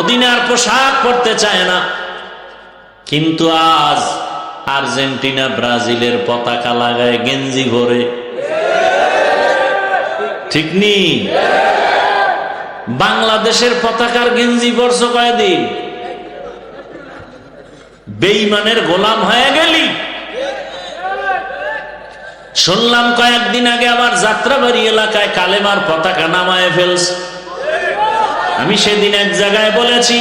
মদিনার পোশাক পরতে চায় না। কিন্তু আজ আর্জেন্টিনা ব্রাজিলের পতাকা লাগায় গেঞ্জি ভরে, ঠিক নেই? বাংলাদেশের পতাকার গেঞ্জি পরছো কয়দিন? বেঈমানের গোলাম হয়ে গেলি। শুনলাম কয়েকদিন আগে আবার যাত্রাবাড়ি এলাকায় কালেমার পতাকা নামায় ফেলছে। আমি সেদিন এক জায়গায় বলেছি,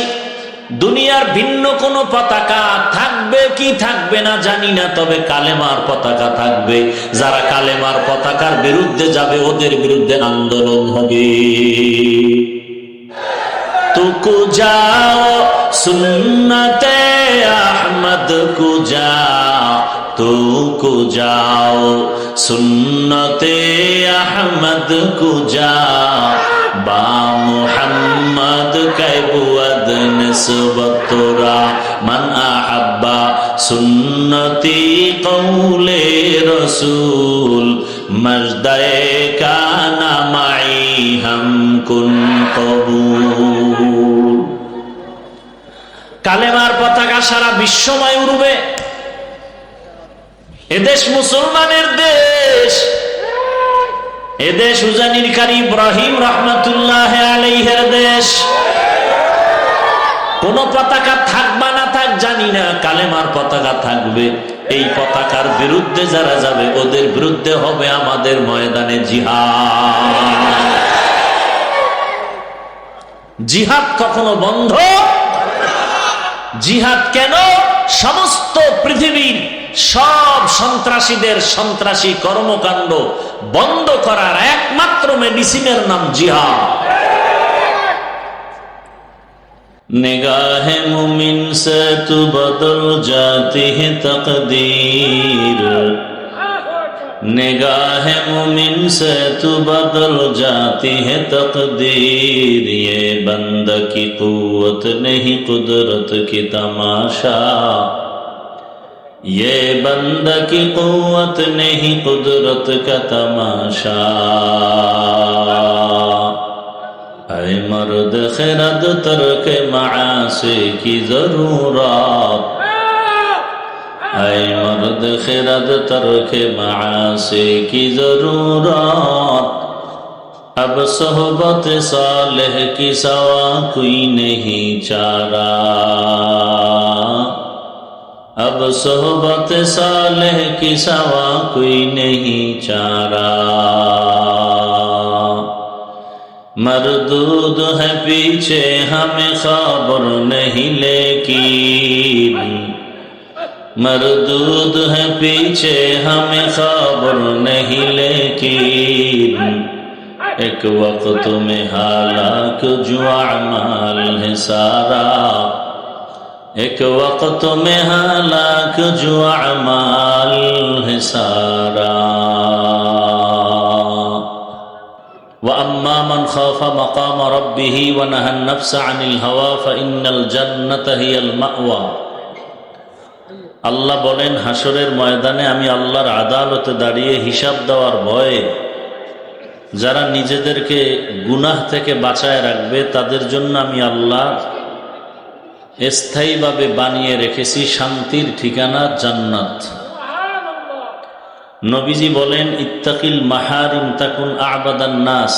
দুনিয়ার ভিন্ন কোনো পতাকা থাকবে কি থাকবে না জানি না, তবে কালেমার পতাকা থাকবে। যারা কালেমার পতাকার বিরুদ্ধে যাবে ওদের বিরুদ্ধে আন্দোলন হবে। তুকু যাও সুন্নতে আহমদ কু যাও, তুকু যাও সুন্নতে আহমদ কু যাও, বা মুহাম্মদ কাইবুয়াদ নিসবতুরা মান আহাব্বা সুন্নতি কওলে রসুল মজদায়ে কানা মাই হাম কুন কবুল। কালেমার পতাকা সারা বিশ্বময় উড়বে। এদেশ মুসলমানের দেশ, এদেশ উজানির কারি ইব্রাহিম রহমাতুল্লাহ আলাইহির দেশ। কোন পতাকা থাকবা না থাক জানি না, কালেমার পতাকা থাকবে। এই পতাকার বিরুদ্ধে যারা যাবে ওদের বিরুদ্ধে হবে আমাদের ময়দানে জিহাদ। জিহাদ কখনো বন্ধ? জিহাদ কেন? সমস্ত পৃথিবীর সব সন্ত্রাসীদের সন্ত্রাসী কর্মকাণ্ড বন্ধ করার একমাত্র মেডিসিনের নাম জিহাদ। निगाह मुमिन से तू बदल जाती है तकदीर, निगाह मुमिन से तू बदल जाती है तकदीर, ये बंदा की कुव्वत नहीं कुदरत की तमाशा, ये बंदा की कुव्वत नहीं कुदरत का तमाशा। ऐ मर्द खिरद तर्क मासी की जरूरत, ऐ मर्द खिरद तर्क मासी की जरूरत, अब सोहबत सालेह की सवा कोई नहीं चारा, अब सोहबत सालेह की सवा कोई नहीं चारा। मरदूद है पीछे हमें खबर नहीं लेकिन, मरदूद है पीछे हमें खबर नहीं लेकिन, एक वक्त में हालाक जो अमाल है सारा, एक वक्त में हालाक जो अमाल है सारा। وأما من خاف مقام ربه ونهى النفس عن الهوى فإن الجنة هي المأوى। আল্লাহ বলেন, হাসরের ময়দানে আমি আল্লাহর আদালতে দাঁড়িয়ে হিসাব দেওয়ার ভয়ে যারা নিজেদেরকে গুনাহ থেকে বাঁচায় রাখবে তাদের জন্য আমি আল্লাহ স্থায়ীভাবে বানিয়ে রেখেছি শান্তির ঠিকানা জান্নাত। নবীজি বলেন, ইত্তাকিল মাহারিম তাকুন আবাদান নাস,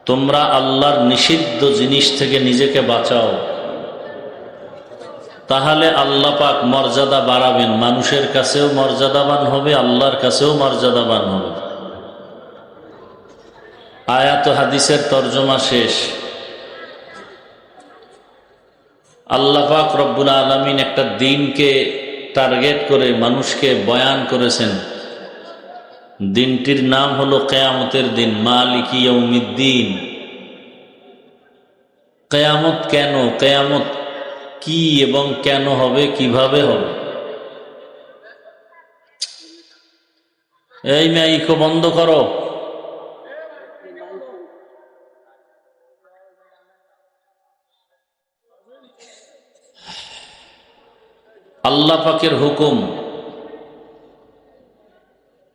তোমরা আল্লাহর নিষিদ্ধ জিনিস থেকে নিজেকে বাঁচাও, তাহলে আল্লাহ পাক মর্যাদা বাড়াবেন, মানুষের কাছেও মর্যাদাবান হবে, আল্লাহর কাছেও মর্যাদাবান হবে। আয়াত হাদিসের তর্জমা শেষ। আল্লাহ পাক রব্বুল আলামিন একটা দিনকে টার্গেট করে মানুষকে বয়ান করেছেন। দিনটির নাম হলো কিয়ামতের দিন, মালিকি ইয়াউমিদ্দিন। কিয়ামত কেন, কিয়ামত কি এবং কেন হবে, কিভাবে হবে? এই মাইকো বন্ধ করো। আল্লাহ পাকের হুকুম,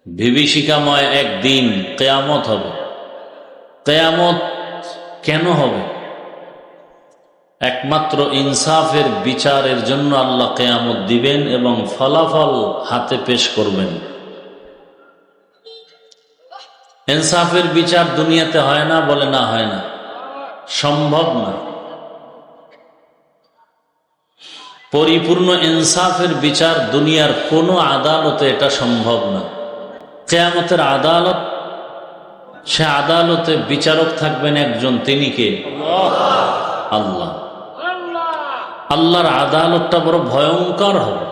বিভীষিকাময় একদিন কিয়ামত হবে। কিয়ামত কেন হবে? একমাত্র ইনসাফের বিচারের জন্য আল্লাহ কিয়ামত দিবেন এবং ফলাফল হাতে পেশ করবেন। ইনসাফের বিচার দুনিয়াতে হয় না, বলে না হয় না, সম্ভব না। পরিপূর্ণ ইনসাফের বিচার দুনিয়ার কোনো আদালতে এটা সম্ভব না। কিয়ামতের আদালত, সে আদালতে বিচারক থাকবেন একজন, তিনি কে? আল্লাহ। আল্লাহর আদালতটা বড় ভয়ঙ্কর হবে।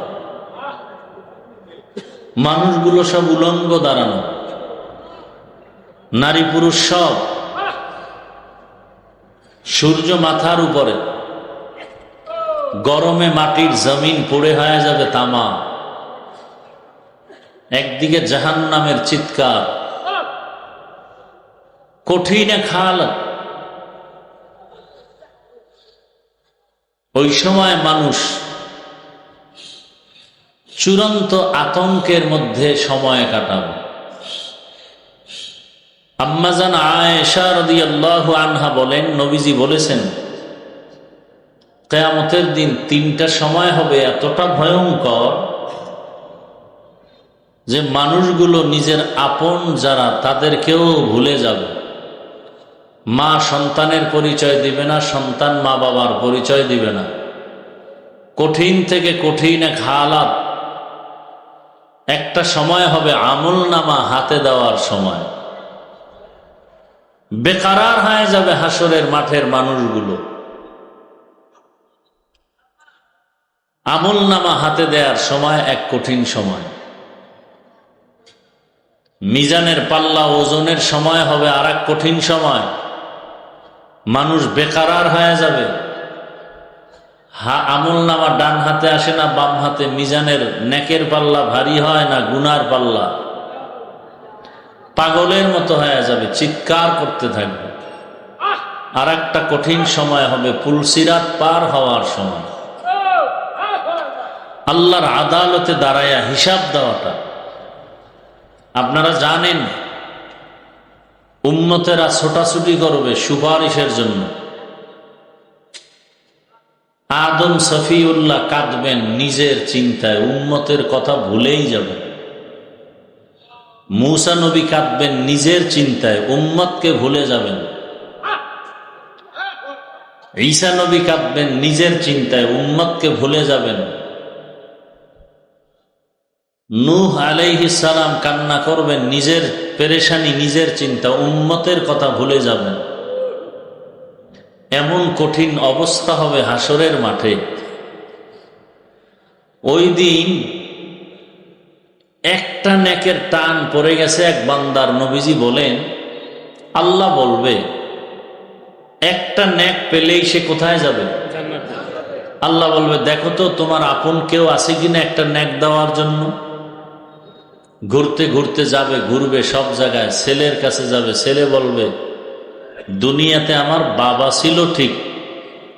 মানুষগুলো সব উলঙ্গ দাঁড়ানো, নারী পুরুষ সব, সূর্য মাথার উপরে, গরমে মাটির জমিন পড়ে হয়ে যাবে তামা। একদিকে জাহান্নামের চিৎকার, কঠিন এক হালত। ওই সময় মানুষ চূড়ান্ত আতঙ্কের মধ্যে সময় কাটাবে। আম্মাজান আয়েশা রাদিয়াল্লাহু আনহা বলেন, নবীজি বলেছেন, কিয়ামতের দিন তিনটা সময় হবে এতটা ভয়ঙ্কর যে মানুষগুলো নিজের আপন যারা তাদেরকেও ভুলে যাবে। মা সন্তানের পরিচয় দিবে না, সন্তান মা বাবার পরিচয় দিবে না। কঠিন থেকে কঠিন এক হালাত। একটা সময় হবে আমলনামা হাতে দেওয়ার সময়। বেকারার হয়ে যাবে হাসরের মাঠের মানুষগুলো। আমলনামা হাতে দেওয়ার সময় এক কঠিন সময়। মিজানের পাল্লা ওজনের সময় হবে আর এক কঠিন সময়। মানুষ বেকারার হয়ে যাবে। আমলনামা ডান হাতে আসে না বাম হাতে। মিজানের নেকের পাল্লা ভারী হয় না গুনার পাল্লা। পাগলের মতো হয়ে যাবে, চিৎকার করতে থাকবে। আর একটা কঠিন সময় হবে পুলসিরাত পার হওয়ার সময়। আল্লাহর আদালতে দাঁড়ায়া হিসাব দেওয়াটা। আপনারা জানেন উম্মতেরা ছোটাছুটি করবে সুপারিশের জন্য। আদম সফিউল্লাহ কাঁদবেন নিজের চিন্তায়, উম্মতের কথা ভুলেই যাবেন। মূসা নবী কাঁদবেন নিজের চিন্তায়, উম্মতকে ভুলে যাবেন। ঈসা নবী কাঁদবেন নিজের চিন্তায়, উম্মতকে ভুলে যাবেন। নূহ আলাইহিস সালাম কান্না করবেন নিজের পেরেশানি, নিজের চিন্তা, উম্মতের কথা ভুলে যাবেন। এমন কঠিন অবস্থা হবে হাসরের মাঠে। ওই দিন একটা নেকের টান পড়ে গেছে এক বান্দার। নবীজি বলেন, আল্লাহ বলবে একটা নেক পেলেই সে কোথায় যাবে? আল্লাহ বলবে, দেখো তো তোমার আপন কেউ আছে কিনা একটা নেক দেওয়ার জন্য। ঘুরতে ঘুরতে যাবে, ঘুরবে সব জায়গায়, ছেলের কাছে যাবে। ছেলে বলবে, দুনিয়াতে আমার বাবা ছিল ঠিক,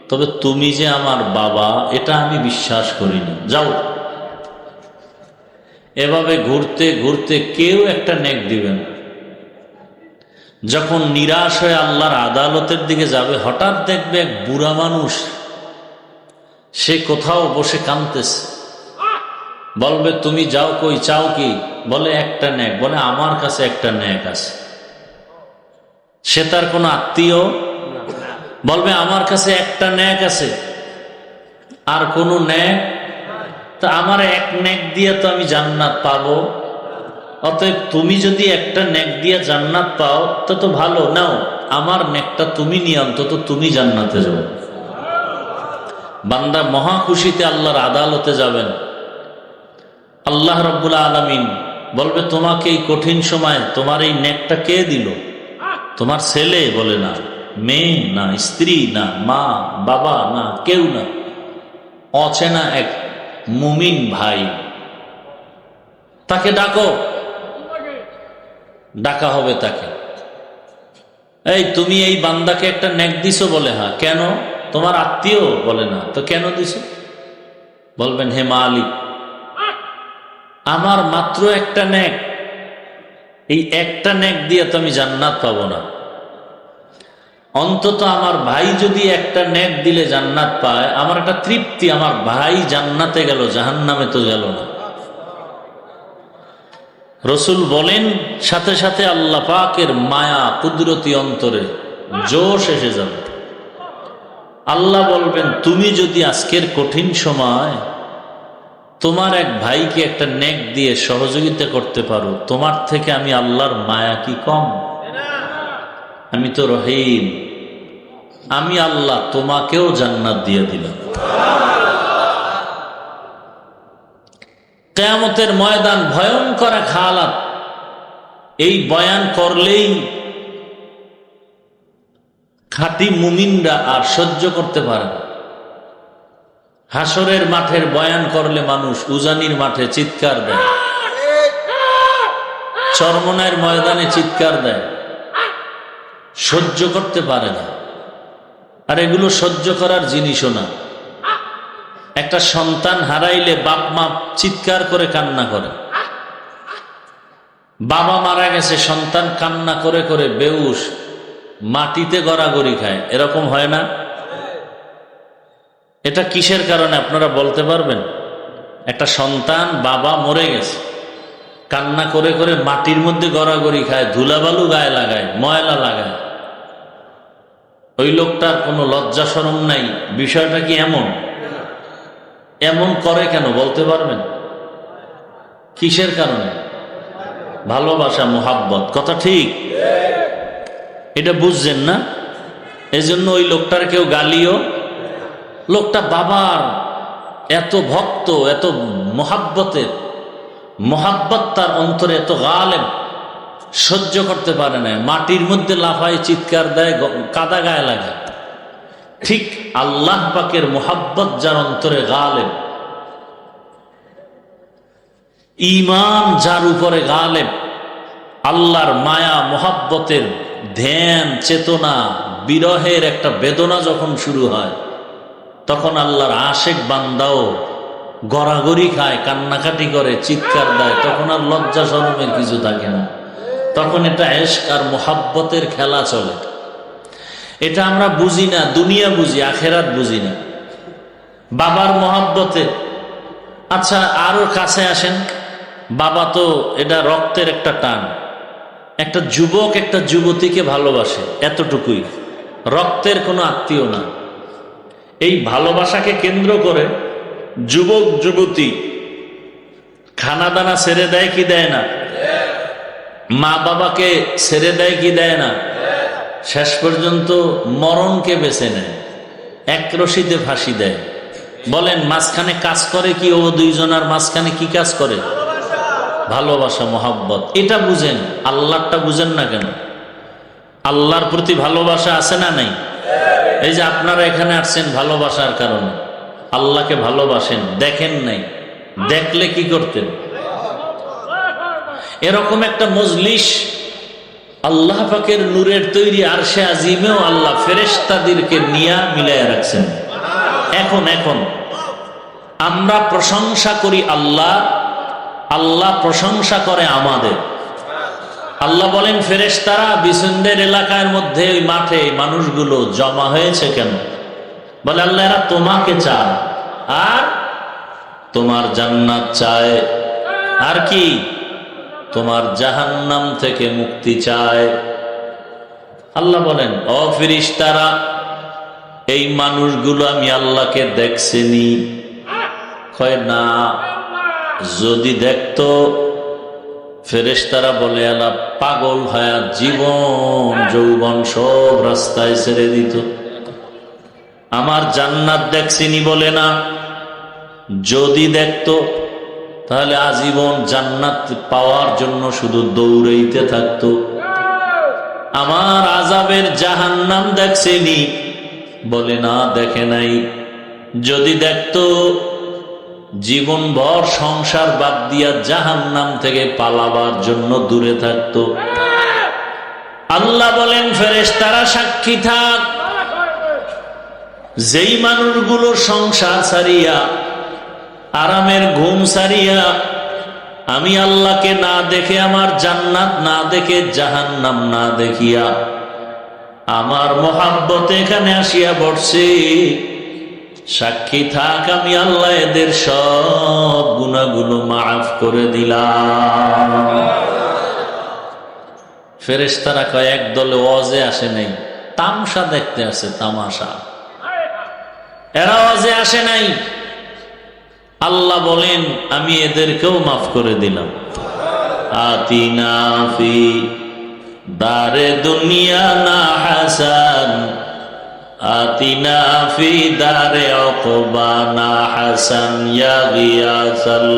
তবে তুমি যে আমার বাবা এটা আমি বিশ্বাস করিনি, যাও। এভাবে ঘুরতে ঘুরতে কেউ একটা নেক দিবেন। যখন নিরাশ হয়ে আল্লাহর আদালতের দিকে যাবে, হঠাৎ দেখবে এক বুড়া মানুষ, সে কোথাও বসে কাঁদতেছে। বলবে, তুমি যাও কই, চাও কি? বলে, একটা নেক। বলে, আমার কাছে একটা নেক আছে। সে তার কোনো আত্মীয়? বলবে, আমার কাছে একটা নেক আছে, আর কোনো নেক? তা আমার এক নেক দিয়ে তো আমি জান্নাত পাবো। অতএব তুমি যদি একটা নেক দিয়ে জান্নাত পাও তো ভালো, নাও আমার নেকটা তুমি নিয়ে অন্তত তুমি জান্নাতে যাও। বান্দা মহা খুশিতে আল্লাহর আদালতে যাবেন। আল্লাহ রাব্বুল আলামিন বলবে, তোমাকে এই কঠিন সময় তোমার এই নেকটা কে দিল? তোমার ছেলে? বলে, না। মেয়ে? না। স্ত্রী? না। মা বাবা? না, কেউ না। অচেনা এক মুমিন ভাই। তাকে ডাকো। ডাকা হবে তাকে। এই তুমি এই বান্দাকে একটা নেক দিছো? বলে, হ্যাঁ। কেন? তোমার আত্মীয়? বলে, না। তো কেন দিছো? বলবেন, হে মালিক, আমার মাত্র একটা নেক, এই একটা নেক দিয়ে তো আমি জান্নাত পাবো না। অন্তত আমার ভাই যদি একটা নেক দিলে জান্নাত পায়, আমার একটা তৃপ্তি, আমার ভাই জান্নাতে গেল, জাহান্নামে তো গেল না। রসুল বলেন সাথে সাথে আল্লাহ পাকের মায়া কুদরতি অন্তরে জোশ এসে যাবে। আল্লাহ বলবেন, তুমি যদি আজকের কঠিন সময় তোমার এক ভাইকে একটা নেক দিয়ে সহযোগিতা করতে পারো, তোমার থেকে আমি আল্লাহর মায়া কি কম? আমি তো রহিম, আমি আল্লাহ তোমাকেও জান্নাত দিয়ে দিলাম। কিয়ামতের ময়দান ভয়ঙ্কর এক হালাত, এই বয়ান করলেই খাঁটি মুমিনরা আর সহ্য করতে পারে না। হাসরের মাঠের বয়ান করলে মানুষ উজানির মাঠে চিৎকার দেয়, চরমনায়ের ময়দানে চিৎকার দেয়, সহ্য করতে পারে না। আর এগুলো সহ্য করার জিনিসও না। একটা সন্তান হারাইলে বাপ মা চিৎকার করে কান্না করে, বাবা মারা গেছে সন্তান কান্না করে করে বেউস মাটিতে গড়াগড়ি খায়, এরকম হয় না? এটা কিসের কারণে আপনারা বলতে পারবেন? একটা সন্তান বাবা মরে গেছে, কান্না করে করে মাটির মধ্যে গড়াগড়ি খায়, ধুলাবালু গায়ে লাগায়, ময়লা লাগায়, ওই লোকটার কোনো লজ্জা শরম নাই। বিষয়টা কি এমন? এমন করে কেন বলতে পারবেন? কিসের কারণে? ভালোবাসা, মোহাব্বত, কথা ঠিক? এটা বুঝছেন না? এজন্য ওই লোকটার কেউ গালিও, লোকটা বাবার এত ভক্ত, এত মোহাব্বতের, মোহাব্বত তার অন্তরে এত গালেব, সহ্য করতে পারে না, মাটির মধ্যে লাফায়, চিৎকার দেয়, কাদা গায়ে লাগে। ঠিক আল্লাহ পাকের মোহাব্বত যার অন্তরে গালেব, ঈমান যার উপরে গালেব, আল্লাহর মায়া মোহাব্বতের ধ্যান চেতনা বিরহের একটা বেদনা যখন শুরু হয়, তখন আল্লাহর আশেক বান্দাও গড়াগড়ি খায়, কান্নাকাটি করে, চিৎকার দেয়। তখন আর লজ্জা শরমের কিছু থাকে না, তখন এটা ইশক আর মোহাব্বতের খেলা চলে। এটা আমরা বুঝি না, দুনিয়া বুঝি, আখেরাত বুঝি না। বাবার মোহাব্বতে, আচ্ছা আরো কাছে আসেন, বাবা তো এটা রক্তের একটা টান। একটা যুবক একটা যুবতীকে ভালোবাসে, এতটুকুই, রক্তের কোনো আত্মীয় না। এই ভালোবাসাকে কেন্দ্র করে যুবক যুবতী খানা দানা ছেড়ে দেয় কি দেয় না? মা বাবাকে ছেড়ে দেয় কি দেয় না? শেষ পর্যন্ত মরণকে বেছে নেয়, এক রশিতে ফাঁসি দেয়। বলেন মাঝখানে কাজ করে কি? ও দুইজনের মাঝখানে কি কাজ করে? ভালোবাসা, মোহাব্বত। এটা বুঝেন, আল্লাহটা বুঝেন না কেন? আল্লাহর প্রতি ভালোবাসা আছে না নাই? এই যে আপনারা এখানে আসছেন ভালোবাসার কারণে, আল্লাহকে ভালোবাসেন, দেখেন নাই, দেখলে কি করতেন? এরকম একটা মজলিস আল্লাহ পাকের নূরের তৈরি আরশে আজিমেও আল্লাহ ফেরেশতাদেরকে নিয়ে মিলাইয়া রাখছেন। এখন আমরা প্রশংসা করি আল্লাহ, আল্লাহ প্রশংসা করে আমাদের। আল্লাহ বলেন ফেরেশতারা বিসন্দের এলাকার মধ্যে ওই মাঠে মানুষগুলো জমা হয়েছে কেন? বলে আল্লাহ এরা তোমাকে চায়, আর তোমার জান্নাত চায়, আর কি তোমার জাহান্নাম থেকে মুক্তি চায়। আল্লাহ বলেন ও ফেরেশতারা, এই মানুষগুলো আমি আল্লাহকে দেখছেনি? কয় না। যদি দেখতো, ফেরেশতারা বলে আল্লাহ পাগল হয়ে জীবন যৌবন সব রাস্তায় ছেড়ে দিত। আমার জান্নাত দেখছিনি বলে না, যদি দেখতো তাহলে আজীবন জান্নাত পাওয়ার জন্য শুধু দৌড়াইতে থাকতো। আমার আযাবের জাহান্নাম দেখছেনি বলে না, দেখে নাই। যদি দেখতো জীবনভর সংসার বাদ দিয়া জাহান্নাম থেকে পালাবার জন্য দূরে থাকতো। আল্লাহ বলেন ফেরেশতারা সাক্ষী থাক, যেই মানুষগুলো সংসার ছাড়িয়া, আরামের ঘুম ছাড়িয়া, আমি আল্লাহকে না দেখে, আমার জান্নাত না দেখে, জাহান্নাম না দেখিয়া আমার মোহাব্বত এখানে আসিয়া পড়ছে, সাক্ষী থাক আমি আল্লাহ এদের সব গুনাহগুলো মাফ করে দিলাম। ফেরেশতারা কয় একদলে ওয়াজে আসে নাই, তামসা দেখতে আসে, তামাশা। এরা ওয়াজে আসে নাই। আল্লাহ বলেন আমি এদেরকেও মাফ করে দিলাম। আতিনা ফি দারে দুনিয়া না হাসান, আতিনা ফি দারে উকবা না হাসান, ইয়া গিয়াসাল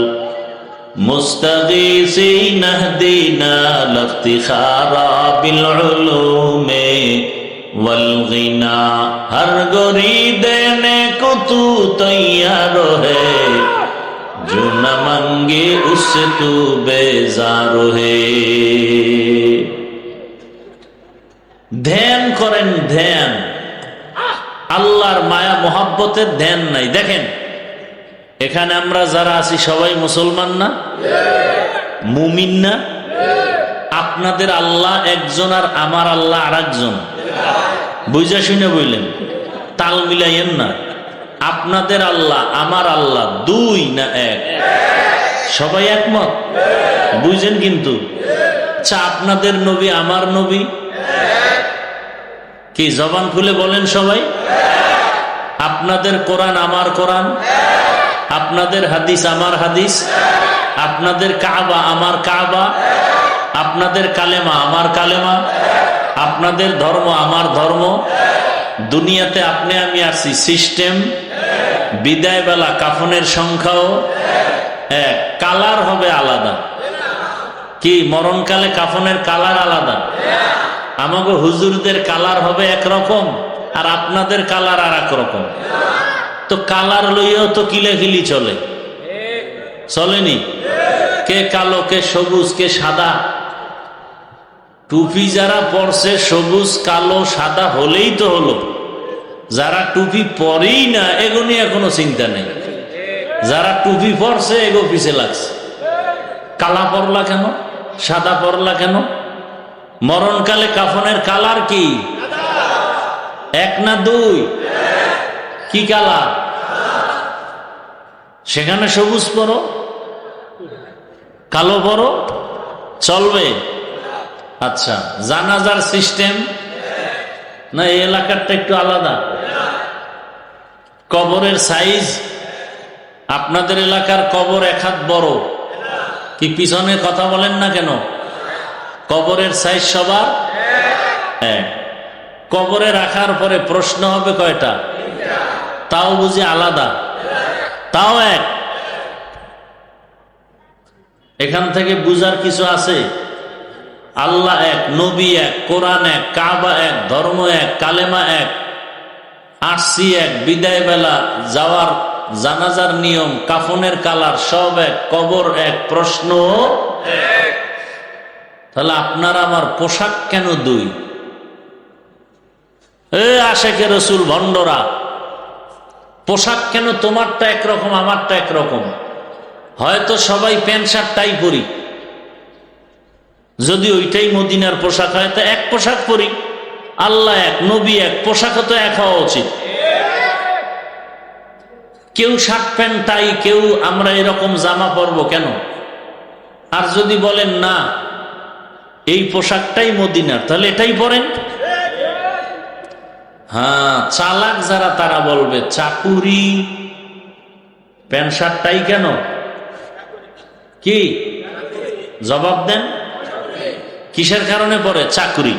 মুস্তাগীসিন ইহদিনা লিফতিখারা বিল উলুমে वल गिना, हर गोरी देने को तू तैयार है, जो न मांगे उससे तू बेजार है। ধ্যান করেন, ধ্যান। আল্লাহর মায়া মোহাব্বতের ধ্যান নাই। দেখেন এখানে আমরা যারা আছি সবাই মুসলমান না, মুমিন না? আপনাদের আল্লাহ একজন আর আমার আল্লাহ আর একজন। বুঝা শুনে বললেন, তাল মিলাইয়েন না। আপনাদের আল্লাহ আমার আল্লাহ দুই না এক? সবাই একমত? বুঝেন কিন্তু আপনাদের নবী আমার নবী কি? জবান খুলে বলেন সবাই। আপনাদের কোরআন আমার কোরআন, আপনাদের হাদিস আমার হাদিস, আপনাদের কাবা আমার কাবা, আপনাদের কালেমা আমার কালেমা, আপনাদের ধর্ম আমার ধর্ম। দুনিয়াতে আপনি আমি আসি সিস্টেম। বিদায় বেলা কাফনের সংখ্যাও এক, কালার হবে আলাদা। কি মরণকালে কাফনের কালার আলাদা? আমাকে হুজুরদের কালার হবে একরকম, আর আপনাদের কালার আর এক রকম। তো কালার লইয়াও তো কিলাকিলি চলে, চলেনি? কে কালো, কে সবুজ, কে সাদা। টুপি যারা পরছে সবুজ কালো সাদা হলেই তো হলো। যারা টুপি পরেই না এগো নিয়ে এখনো চিন্তা নেই। যারা টুপি পরছে এগো পিছে লাগছে। কালা পরলা কেন, সাদা পরলা কেন? মরণকালে কাফনের কালার কি? এক না দুই? কি কালার? সেখানে সবুজ পরো, কালো পরো, চলবে? আচ্ছা, জানাজার সিস্টেম না এই এলাকারটা একটু আলাদা? কবরের সাইজ, আপনাদের এলাকার কবর এক হাত বড় কি? পিছনে কথা বলেন না কেন? কবরের সাইজ সবার এক। কবরে রাখার পরে প্রশ্ন হবে কয়টা? তাও বুঝি আলাদা? তাও এক? এখান থেকে বুঝার কিছু আছে? আল্লাহ এক, নবী এক, কোরআন এক, কাবা এক, ধর্ম এক, কালেমা এক, আসছি এক, বিদায় বেলা যাওয়ার জানাজার নিয়ম, কাফনের কালার সব এক, কবর এক, প্রশ্ন এক। তাহলে আপনার আমার পোশাক কেন দুই? আশেকে রসুল ভণ্ডরা, পোশাক কেন তোমারটা একরকম আমারটা একরকম? হয়তো সবাই প্যান্ট শার্ট টাই পরি, যদি ওইটাই মদিনার পোশাক হয় তো এক পোশাক পরি। আল্লাহ এক, নবী এক, পোশাকও তো এক হওয়া উচিত। কেউ শার্ট প্যান্ট টাই, কেউ আমরা এরকম জামা পরবো কেন? আর যদি বলেন না এই পোশাকটাই মদিনার, তাহলে এটাই পরেন। হ্যাঁ, চালাক যারা তারা বলবে চাকুরি প্যান্ট শার্টটাই কেন? কি জবাব দেন? কিসের কারণে পরে? চাকরি।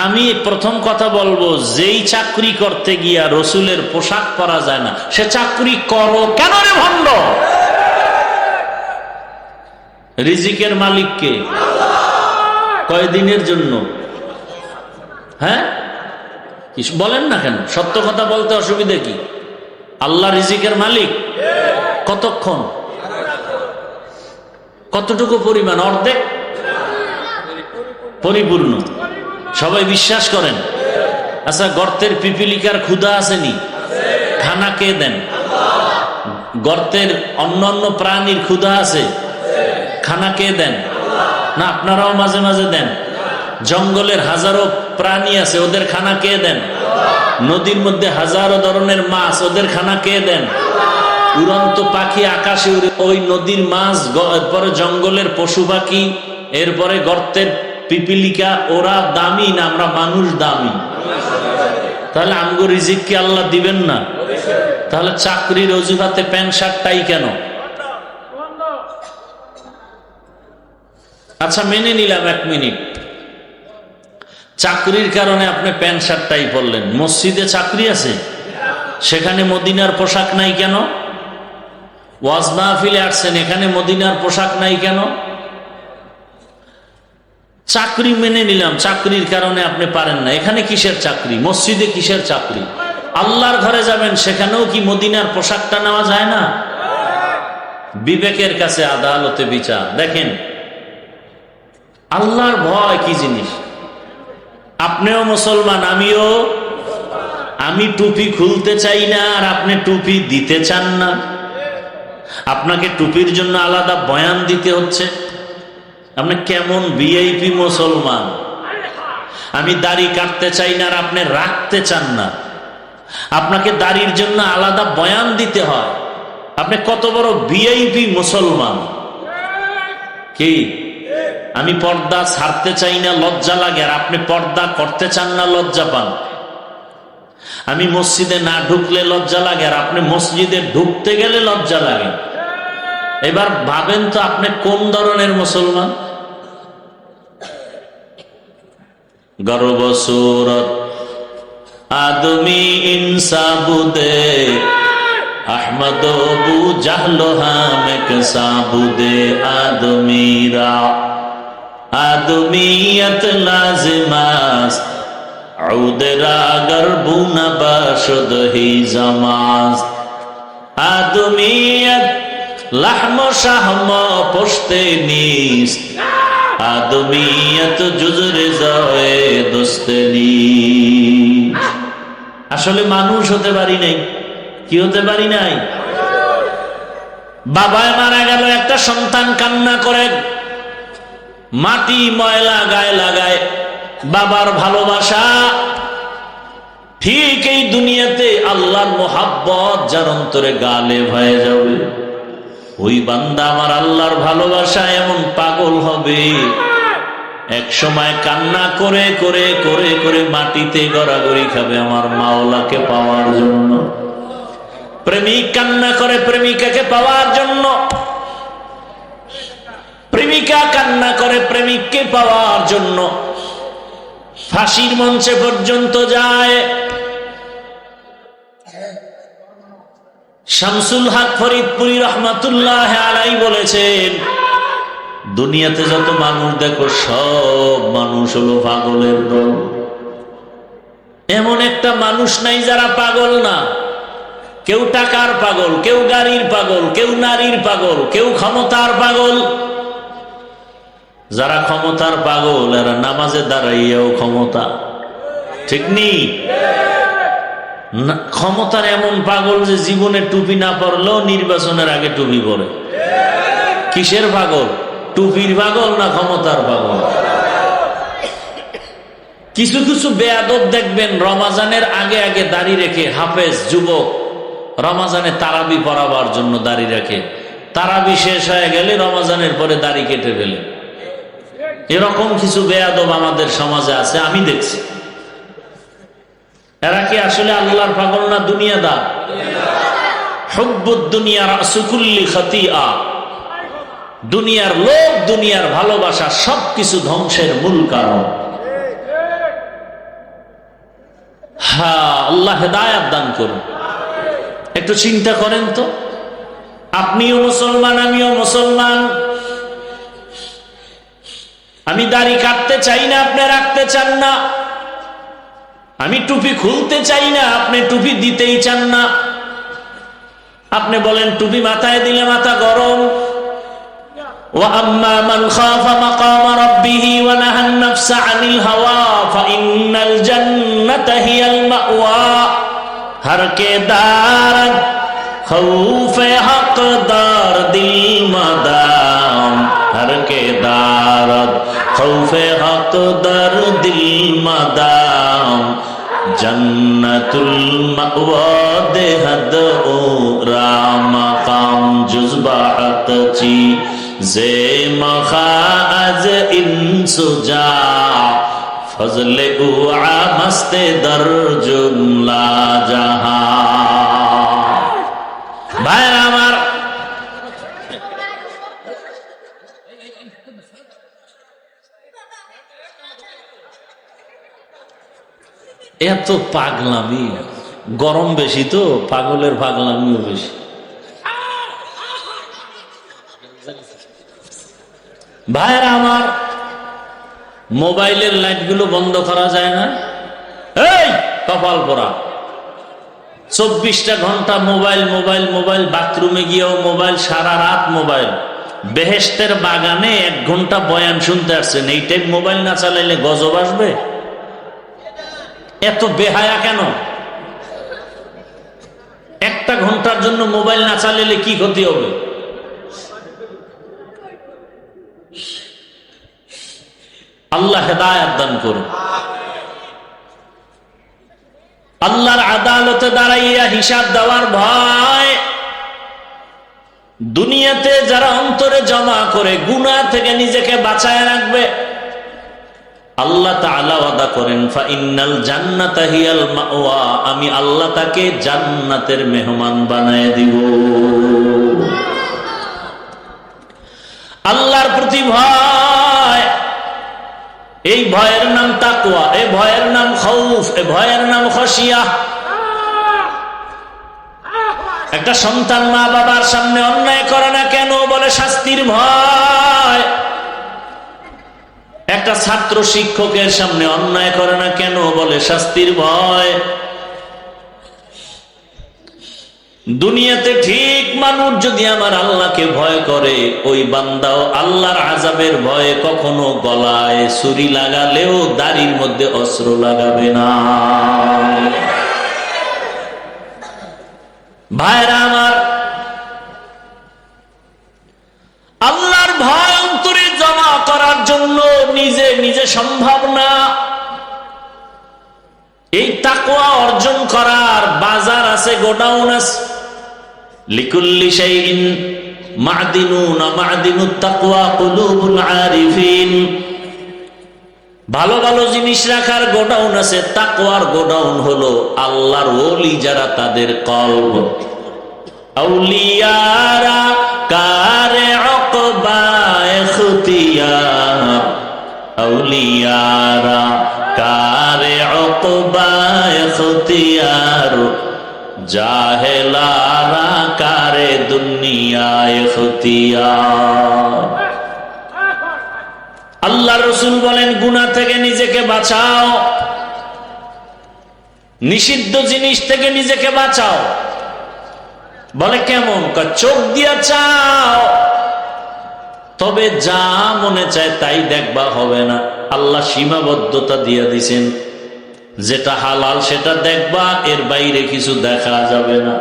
আমি প্রথম কথা বলবো, যেই চাকরি করতে গিয়া রসুলের পোশাক পরা যায় না, সে চাকরি করো কেন রে ভণ্ড? রিজিকের মালিককে কয়দিনের জন্য? হ্যাঁ বলেন না কেন? সত্য কথা বলতে অসুবিধা কি? আল্লাহ রিজিকের মালিক। কতক্ষণ? কতটুকু পরিমাণ? অর্ধেক? পরিপূর্ণ? সবাই বিশ্বাস করেন? আচ্ছা, গর্তের পিপিলিকার ক্ষুধা আসেনি? খানা কে দেন? গর্তের অন্যান্য প্রাণীর ক্ষুধা আছে? খানা কে দেন? না আপনারাও মাঝে মাঝে দেন? জঙ্গলের হাজারো প্রাণী আছে, ওদের খানা কে দেন? নদীর মধ্যে হাজারো ধরনের মাছ, ওদের খানা কে দেন? উড়ন্ত পাখি আকাশে উড়ে, ওই নদীর মাছ, এরপরে জঙ্গলের পশু পাখি, এরপরে গর্তের পিপিলিকা, ওরা দামি না আমরা মানুষ দামি? তাহলে আমগো রিজিক কি আল্লাহ দিবেন না? তাহলে চাকরির অজুহাতে প্যান্ট শার্টটাই কেন? আচ্ছা মেনে নিলাম 1 মিনিট, চাকরির কারণে আপনি প্যান্ট শার্টটাই পরলেন। মসজিদে চাকরি আছে, সেখানে মদিনার পোশাক নাই কেন? ওয়াজ মাহফিলে আসছেন, এখানে মদিনার পোশাক নাই কেন? চাকরি মেনে নিলাম, চাকরির কারণে আপনি পারেন না, এখানে কিসের চাকরি? মসজিদে কিসের চাকরি? আল্লাহর ঘরে যাবেন, সেখানেও কি মদিনার পোশাকটা নেওয়া যায় না? বিবেকের কাছে আদালতে বিচার। দেখেন আল্লাহর ভয় কি জিনিস। আপনিও মুসলমান, আমিও। আমি টুপি খুলতে চাই না আর আপনি টুপি দিতে চান না। আপনাকে টুপির জন্য আলাদা বয়ান দিতে হচ্ছে। আপনি কেমন ভিআইপি মুসলমান। আমি দাড়ি কাটতে চাই না আর আপনি রাখতে চান না, আপনাকে দাড়ির জন্য আলাদা বয়ান দিতে হয়। আপনি কত বড় ভিআইপি মুসলমান। কি আমি পর্দা ছাড়তে চাই না, লজ্জা লাগে, আর আপনি পর্দা করতে চান না, লজ্জা পান। আমি মসজিদে না ঢুকলে লজ্জা লাগে আর আপনি মসজিদে ঢুকতে গেলে লজ্জা লাগে। এবার ভাবেন তো আপনি কোন ধরনের মুসলমান। গর্ব সুরত আদমি ইনসাবুদে আহমদ বু জাহলো হামেক সাবুদে আদমিরা আদমিয়ত লাজিমাস আউদরা গরবুনা বাশুদ হি জামাস আদমিয়ত লাহম শাহম পোস্তে নিস আদমিয়ত জুজরে যায় দোস্তেনি। আসলে মানুষ হতে পারি নাই। কি হতে পারি নাই? বাবায় মারা গেল, একটা সন্তান কান্না করে, মাটি ময়লা গায়ে লাগায়। বাবার ভালোবাসা ঠিক এই দুনিয়াতে আল্লাহর মোহাব্বত যার অন্তরে গালেব হয়ে যাবে, ওই বান্দা আমার আল্লাহর ভালোবাসা এমন পাগল হবে, এক সময় কান্না করে করে করে করে মাটিতে গড়াগড়ি খাবে আমার মাওলাকে পাওয়ার জন্য। প্রেমিক কান্না করে প্রেমিকাকে পাওয়ার জন্য, প্রেমিকা কান্না করে প্রেমিককে পাওয়ার জন্য, ফাঁসির মঞ্চে পর্যন্ত যায়। শামসুল হক ফরিদপুরি রহমাতুল্লাহ আলাইহি বলেছেন, দুনিয়াতে যত মানুষ দেখো সব মানুষ হলো পাগলের দল। এমন একটা মানুষ নাই যারা পাগল না। কেউ টাকার পাগল, কেউ গাড়ির পাগল, কেউ নারীর পাগল, কেউ ক্ষমতার পাগল। যারা ক্ষমতার পাগল এরা নামাজে দাঁড়াইয়াও ক্ষমতা, ঠিক নেই? ক্ষমতার এমন পাগল যে জীবনে টুপি না পরলেও নির্বাচনের আগে টুপি পরে। কিসের পাগল? টুপির পাগল না ক্ষমতার পাগল? কিছু কিছু বেয়াদব দেখবেন রমাজানের আগে আগে দাড়ি রেখে, হাফেজ যুবক রমাজানে তারাবি পড়াবার জন্য দাড়ি রাখে, তারাবি শেষ হয়ে গেলে রমাজানের পরে দাড়ি কেটে ফেলে। এরকম কিছু বেয়াদব আমাদের সমাজে আছে, আমি দেখছি। এরা কি আসলে আল্লাহর পাগল না দুনিয়াদার? হুব্বুদ দুনিয়া রাসু কুল্লি খাতিআ। দুনিয়ার লোভ, দুনিয়ার ভালোবাসা সবকিছু ধ্বংসের মূল কারণ। হ্যাঁ, আল্লাহ হেদায়েত দান করুন। একটু চিন্তা করেন তো, আপনিও মুসলমান, আমিও মুসলমান। আমি দাড়ি কাটতে চাই না, আপনি রাখতে চান না। আমি টুপি খুলতে চাই না, আপনি টুপি দিতেই চান না। আপনি বলেন টুপি মাথায় দিলে মাথা গরম। وَأَمَّا مَنْ خَافَ مَقَامَ رَبِّهِ وَنَهَى النَّفْسَ عَنِ الْهَوَى فَإِنَّ الْجَنَّةَ هِيَ الْمَأْوَى ہر کے دارد خوف حق دار دل مدام शहर के दारद खौफे हक दर दिल मदाम जन्नतुल मअवा देहद ओ राम काम जुज़बा हक़ची जे मखाज इंसुजा फजले उआ मस्ते दर जुमला जहां। भाई আমার এত পাগলামি, গরম বেশি তো পাগলের পাগলামিও বেশি। ভাইরা আমার, মোবাইলের লাইট গুলো বন্ধ করা যায় না? এই কপাল পোড়া, 24টা ঘন্টা মোবাইল মোবাইল মোবাইল, বাথরুমে গিয়েও মোবাইল, সারা রাত মোবাইল। বেহেশতের বাগানে 1 ঘন্টা বয়ান শুনতে আসছেন, এই টাইম মোবাইল না চালাইলে গজব আসবে? এত বেহায়া কেন? 1টা ঘন্টার জন্য মোবাইল না চালাইলে কি ক্ষতি হবে? আল্লাহ হেদায়েত দান করুন। আল্লাহর আদালতে দাঁড়াইয়া হিসাব দেওয়ার ভয় দুনিয়াতে যারা অন্তরে জমা করে গুনাহ থেকে নিজেকে বাঁচায় রাখবে, আল্লাহ তাআলা ওয়াদা করেন ফাইন্নাল জান্নাতা হিয়াল মাওয়া, আমি আল্লাহ তাকে জান্নাতের মেহমান বানায় দিব। আল্লাহর প্রতি ভয়, এই ভয়ের নাম তাকওয়া, এই ভয়ের নাম খাউফ, এই ভয়ের নাম খাশিয়া। একটা সন্তান মা বাবার সামনে অন্যায় করে না কেন? বলে শাস্তির ভয়। একটা ছাত্র শিক্ষকের সামনে অন্যায় করে না কেন? বলে শাস্তির ভয়। দুনিয়াতে ঠিক মানুষ যদি আমার আল্লাহকে ভয় করে, ওই বান্দাও আল্লাহর আযাবের ভয়ে কখনো গলায় ছুরি লাগালেও দাড়ির মধ্যে অস্ত্র লাগাবে না। ভাইরা আমার, আল্লাহর ভয় অন্তরে জমা করার জন্য নিজে নিজে সম্ভব না। এই তাকওয়া অর্জন করার বাজার আছে, গোডাউন আছে। লিকুল্লি শাইইন মা'দিনুন, মা'দিনুত তাকওয়া কুলুবুল আরিফিন। ভালো ভালো জিনিস রাখার গোডাউন আছে, তাকওয়ার গোডাউন হলো আল্লাহর ওলি যারা, তাদের কলব। আউলিয়ারা কারে উকবা ইখতিয়ার, আউলিয়ারা কারে উকবা ইখতিয়ার, জাহেলারা কারে দুনিয়া ইখতিয়ার। আল্লাহ রাসূল বলেন গুনাহ থেকে নিজেকে বাঁচাও, নিষিদ্ধ জিনিস থেকে নিজেকে বাঁচাও। বলে কেমন? চোখ দিয়া চাও, তবে যা মনে চায় তাই দেখবা হবে না। আল্লাহ সীমাবদ্ধতা দিয়ে দিছেন, যেটা হালাল সেটা দেখবা, এর বাইরে কিছু দেখা যাবে না।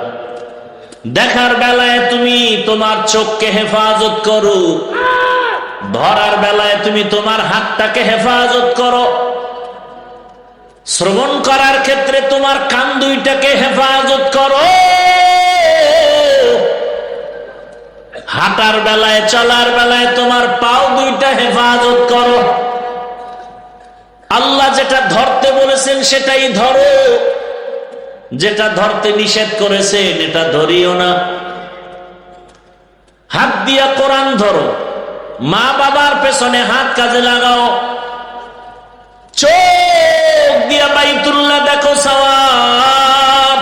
দেখার বেলায় তুমি তোমার চোখকে হেফাজত করো, ধরার বেলায় তুমি তোমার হাতটাকে হেফাজত করো, শ্রবণ করার ক্ষেত্রে তোমার কান দুইটাকে হেফাজত করো, হাঁটার বেলায় চলার বেলায় তোমার পাও দুইটা হেফাজত করো। আল্লাহ যেটা ধরতে বলেছেন সেটাই ধরো, যেটা ধরতে নিষেধ করেছেন এটা ধরিও না। হাত দিয়া কোরআন ধরো, মা বাবার পেছনে হাত কাজে লাগাও, চোখ দিয়া বাইতুল্লাহ দেখো সওয়াব,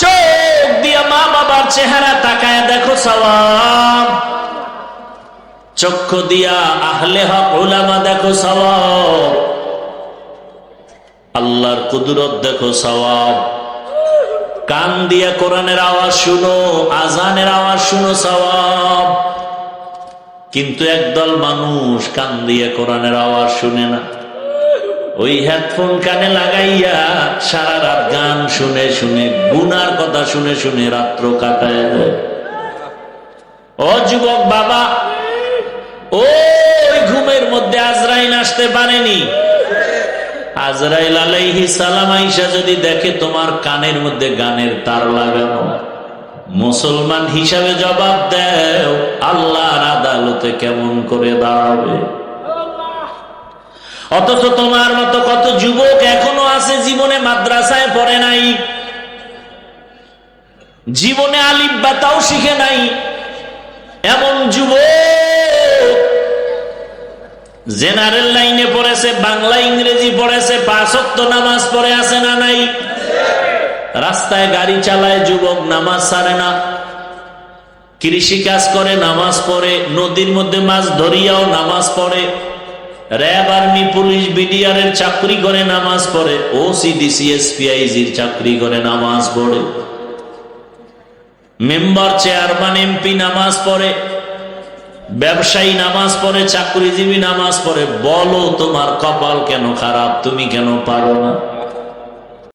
চোখ দিয়া মা বাবার চেহারা তাকায় দেখো সওয়াব, চক্ষু দিয়া আহলে হক উলামা দেখো সওয়াব, আল্লাহর কুদরত দেখো সওয়াব। কান দিয়া কোরআনের আওয়াজ শুনো, আজানের আওয়াজ শুনো সওয়াব। কিন্তু একদল মানুষ কান দিয়ে কোরআনের আওয়াজ শুনে না, ওই হেডফোন কানে লাগাইয়া সারা রাত গান শুনে শুনে, গুনার কথা শুনে শুনে রাত্র কাটায় দেয়। ও যুবক বাবা, ওই ঘুমের মধ্যে আজরাইল আসতে পারেনি। আজরাইল আলাইহিস সালাম আইসা যদি দেখে তোমার কানের মধ্যে গানের তার লাগানো, মুসলমান হিসাবে জবাব দেও, আল্লাহর আদালতে কেমন করে দাঁড়াবে? অথচ তোমার মতো কত যুবক এখনো আছে জীবনে মাদ্রাসায় পড়ে নাই, জীবনে আলিফ বা তাও শিখে নাই। এমন যুবক জেনারেল লাইনে পড়েছে, বাংলা ইংরেজি পড়েছে, 5 ওয়াক্ত নামাজ পড়ে আছে না নাই? রাস্তায় গাড়ি চালায় যুবক, নামাজ ছাড়ে না। কৃষি কাজ করে, নামাজ পড়ে। নদীর মধ্যে মাছ ধরিয়াও নামাজ পড়ে। র্যাব, আর্মি, পুলিশ, বিডিআর এর চাকরি করে, নামাজ পড়ে। ওসিডিসি, এসপিআইজির চাকরি করে, নামাজ পড়ে। মেম্বার, চেয়ারম্যান, এমপি নামাজ পড়ে। ব্যবসায়ী নামাজ পড়ে, চাকরিজীবী নামাজ পড়ে। বলো তোমার কপাল কেন খারাপ? তুমি কেন পারো না?